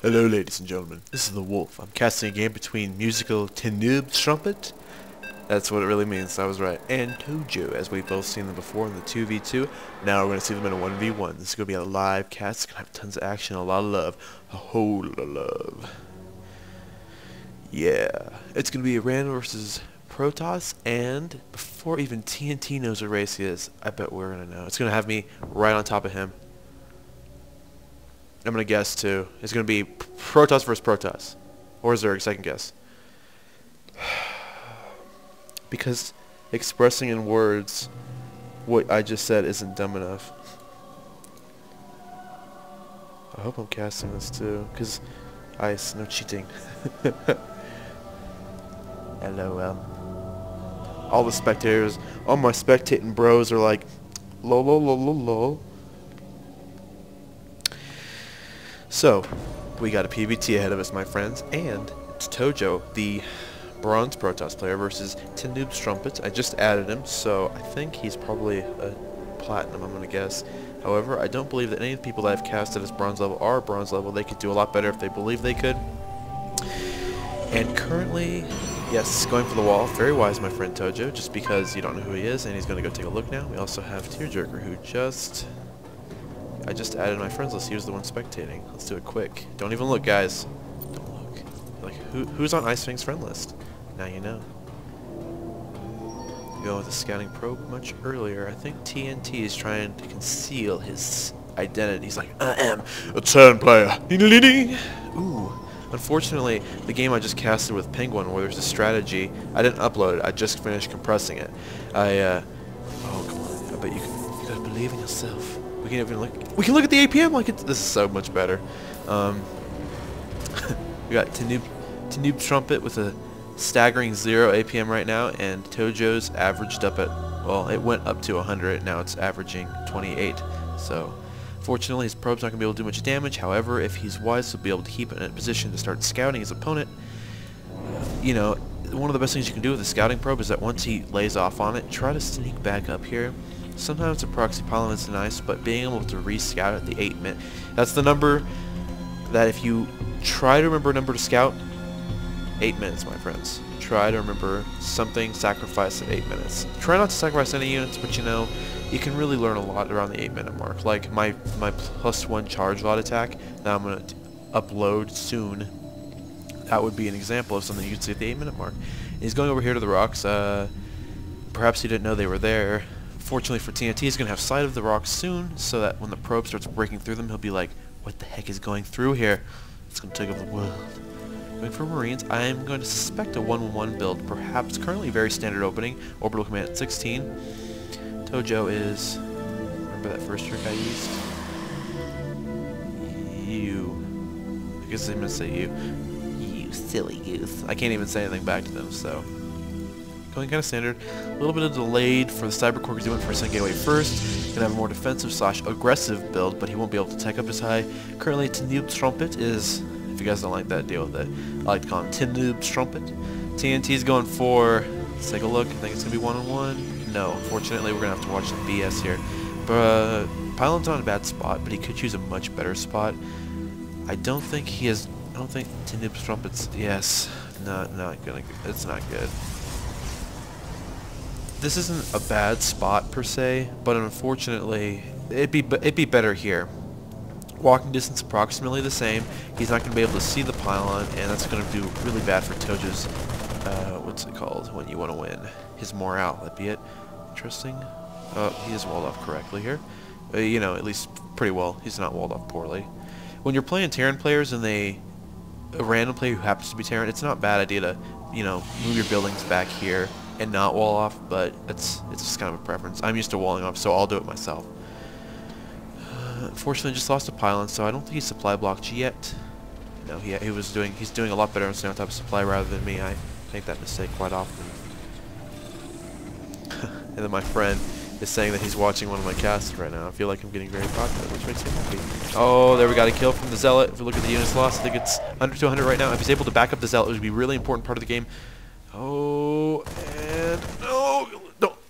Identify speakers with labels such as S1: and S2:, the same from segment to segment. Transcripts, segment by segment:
S1: Hello ladies and gentlemen, this is the Wolf. I'm casting a game between MusicalTNT, that's what it really means, I was right, and ToJo, as we've both seen them before in the 2v2. Now we're going to see them in a 1v1. This is going to be a live cast. It's going to have tons of action, a lot of love, a whole lot of love. Yeah, it's going to be a Randall versus Protoss, and before even TNT knows what race he is, I bet we're going to know. It's going to have me right on top of him. I'm going to guess, too. It's going to be Protoss versus Protoss. Or is there a second guess? Because expressing in words what I just said isn't dumb enough. I hope I'm casting this, too. Because ice, no cheating. LOL. All the spectators, all my spectating bros are like, lol, lol, lol, lol, lol. So, we got a PvT ahead of us, my friends, and it's ToJo, the bronze Protoss player, versus TNT. I just added him, so I think he's probably a platinum, I'm going to guess. However, I don't believe that any of the people that I've casted as bronze level are bronze level. They could do a lot better if they believe they could. And currently, yes, going for the wall. Very wise, my friend ToJo, just because you don't know who he is, and he's going to go take a look now. We also have Tearjerker, who I just added my friends list. He was the one spectating. Let's do it quick. Don't even look, guys. Don't look. Like, who's on Ice Fang's friend list? Now you know. Going with the scouting probe much earlier. I think TNT is trying to conceal his identity. He's like, I am a turn player. Ooh. Unfortunately, the game I just casted with Penguin, where there's a strategy, I didn't upload it. I just finished compressing it. oh, come on. I bet you gotta believe in yourself. We can even look. We can look at the APM like it's. This is so much better. We got TNT with a staggering 0 APM right now, and ToJo's averaged up at, well, it went up to 100. Now it's averaging 28. So, fortunately, his probe's not gonna be able to do much damage. However, if he's wise, he'll be able to keep it in a position to start scouting his opponent. You know, one of the best things you can do with a scouting probe is that once he lays off on it, try to sneak back up here. Sometimes a proxy pylon is nice, but being able to re-scout at the 8-minute, that's the number that if you try to remember a number to scout, 8 minutes, my friends. Try to remember something, sacrifice at 8 minutes. Try not to sacrifice any units, but you know, you can really learn a lot around the 8-minute mark. Like my +1 charge lot attack that I'm going to upload soon, that would be an example of something you can see at the 8-minute mark. And he's going over here to the rocks. Perhaps he didn't know they were there. Fortunately for TNT, he's going to have sight of the rocks soon, so that when the probe starts breaking through them, he'll be like, what the heck is going through here? It's going to take over the world. Going for Marines, I am going to suspect a 1-1 build, perhaps currently very standard opening, orbital command at 16. ToJo is, remember that first trick I used? You. I guess I'm going to say you. You silly youth. I can't even say anything back to them, so. Going kind of standard. A little bit of delayed for the Cybercore because he went for a gateway first. Gonna have a more defensive / aggressive build, but he won't be able to tech up as high. Currently, TNT is, if you guys don't like that, deal with it. I like to call him TNT. TNT's going for, let's take a look. I think it's gonna be 1-on-1. No, unfortunately, we're gonna have to watch some BS here. But Pylon's not in a bad spot, but he could choose a much better spot. I don't think he has. I don't think TNT. Yes, not gonna. It's not good. This isn't a bad spot per se, but unfortunately, it'd be better here. Walking distance approximately the same. He's not going to be able to see the pylon, and that's going to do really bad for ToJo's, what's it called, when you want to win. His morale, that'd be it. Interesting. He is walled off correctly here. You know, at least pretty well. He's not walled off poorly. When you're playing Terran players and a random player who happens to be Terran, it's not a bad idea to, you know, move your buildings back here and not wall off, but it's just kind of a preference. I'm used to walling off, so I'll do it myself. Unfortunately, just lost a pylon, so I don't think he's supply blocked yet. No, he's doing a lot better on staying on top of supply rather than me. I make that mistake quite often. And then my friend is saying that he's watching one of my casts right now. I feel like I'm getting very popular, which makes me happy. Oh, there we got a kill from the Zealot. If we look at the units lost, I think it's 100 to 100 right now. If he's able to back up the Zealot, it would be a really important part of the game. Oh, and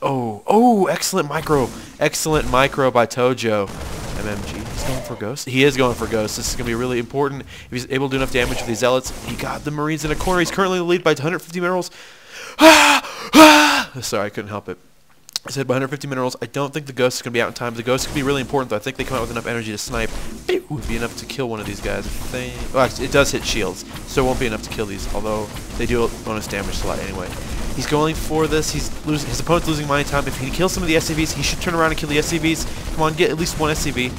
S1: oh, excellent micro by ToJo. MMG. He's going for Ghost. He is going for Ghost. This is going to be really important. If he's able to do enough damage with these Zealots, he got the Marines in a corner. He's currently in the lead by 150 minerals. Sorry, I couldn't help it. I said by 150 minerals. I don't think the Ghost is going to be out in time. The Ghost could be really important, though. I think they come out with enough energy to snipe. It would be enough to kill one of these guys. Well, actually, it does hit shields, so it won't be enough to kill these, although they do bonus damage slot anyway. He's going for this. He's losing. His opponent's losing money time. If he kills some of the SCVs, he should turn around and kill the SCVs. Come on, get at least one SCV.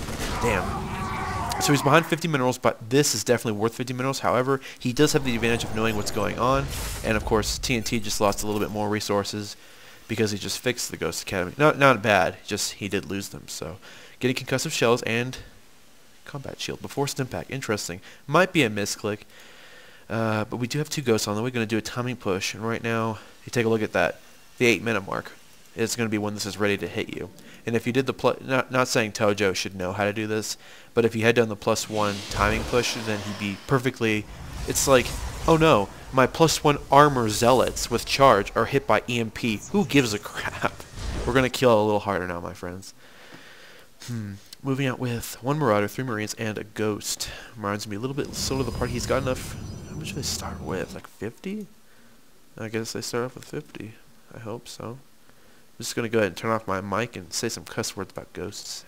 S1: Damn. So he's behind 50 minerals, but this is definitely worth 50 minerals. However, he does have the advantage of knowing what's going on, and of course, TNT just lost a little bit more resources because he just fixed the Ghost Academy. Not bad. Just he did lose them. So, getting concussive shells and combat shield before Stimpack. Interesting. Might be a misclick. But we do have 2 Ghosts on them. We're going to do a timing push, and right now, you take a look at that. The 8-minute mark. It's going to be when this is ready to hit you. And if you did the not saying ToJo should know how to do this, but if he had done the +1 timing push, then he'd be perfectly. It's like, oh no, my +1 armor Zealots with charge are hit by EMP. Who gives a crap? We're going to kill a little harder now, my friends. Moving out with 1 Marauder, 3 Marines, and a Ghost. Reminds me a little bit slow to the party. He's got enough. How much do they start with? Like 50? I guess they start off with 50. I hope so. I'm just going to go ahead and turn off my mic and say some cuss words about Ghosts.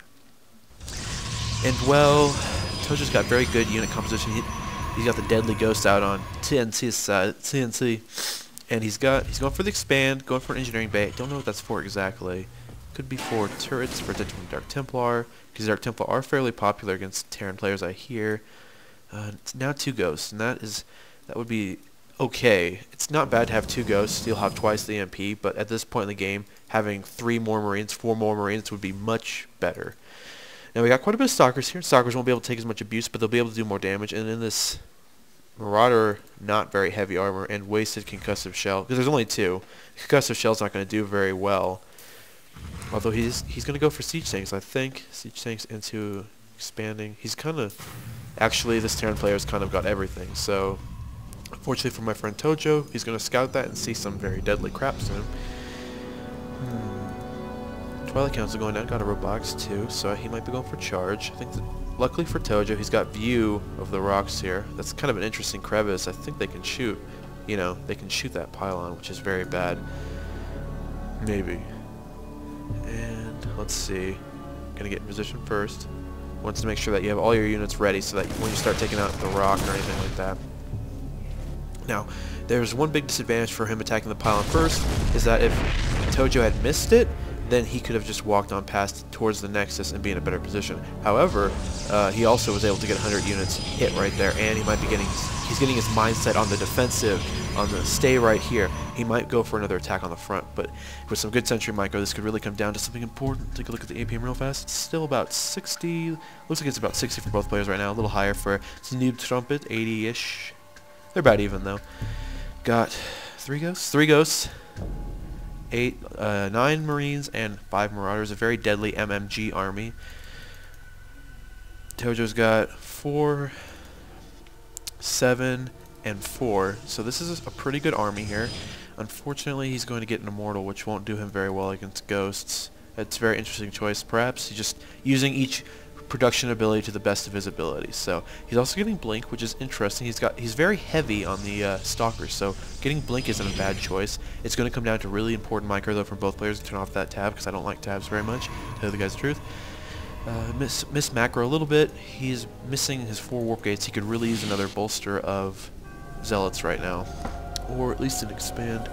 S1: And well, ToJo's got very good unit composition. He's got the Deadly Ghost out on TNT's side. TNT. And he's going for the expand, going for an engineering bay. Don't know what that's for exactly. Could be for turrets, for protecting Dark Templar, because Dark Templar are fairly popular against Terran players, I hear. It's now 2 Ghosts, and that would be okay. It's not bad to have 2 Ghosts. You'll have twice the EMP, but at this point in the game, having 3 more Marines, 4 more Marines would be much better. Now we got quite a bit of Stalkers here. Stalkers won't be able to take as much abuse, but they'll be able to do more damage. And in this Marauder, not very heavy armor and wasted concussive shell, because there's only 2. Concussive shell's not going to do very well. Although he's going to go for siege tanks, I think. Siege tanks into expanding. He's kind of... Actually, this Terran player's kind of got everything. So, unfortunately for my friend ToJo, he's going to scout that and see some very deadly crap soon. Twilight Council going down. Got a robotics too, so he might be going for charge. I think that, luckily for ToJo, he's got view of the rocks here. That's kind of an interesting crevice. I think they can shoot. You know, they can shoot that pylon, which is very bad. Maybe. And let's see. Gonna get in position first. Wants to make sure that you have all your units ready so that when you start taking out the rock or anything like that. Now, there's one big disadvantage for him attacking the pylon first, is that if ToJo had missed it, then he could have just walked on past towards the Nexus and be in a better position. However, he also was able to get 100 units hit right there, and he might be he's getting his mindset on the defensive, on the stay right here. He might go for another attack on the front, but with some good sentry micro, this could really come down to something important. Take a look at the APM real fast. It's still about 60, looks like it's about 60 for both players right now, a little higher for Noob Trumpet, 80-ish. They're about even though. Got 3 Ghosts. 9 Marines and 5 Marauders, a very deadly MMG army. ToJo's got 4, 7, and 4, so this is a pretty good army here. Unfortunately, he's going to get an Immortal, which won't do him very well against Ghosts. It's a very interesting choice. Perhaps he's just using each production ability to the best of his abilities. So he's also getting Blink, which is interesting. He's very heavy on the Stalkers, so getting Blink isn't a bad choice. It's going to come down to really important micro though from both players to turn off that tab, because I don't like tabs very much, to tell the guys the truth. Miss macro a little bit. He's missing his 4 warp gates. He could really use another bolster of Zealots right now, or at least an expand.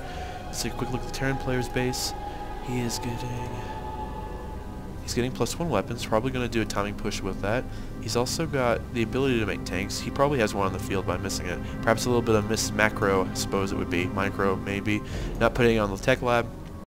S1: Let's take a quick look at the Terran player's base. He's getting +1 weapons, probably going to do a timing push with that. He's also got the ability to make tanks. He probably has one on the field by missing it. Perhaps a little bit of miss macro, I suppose it would be. Micro, maybe. Not putting it on the tech lab.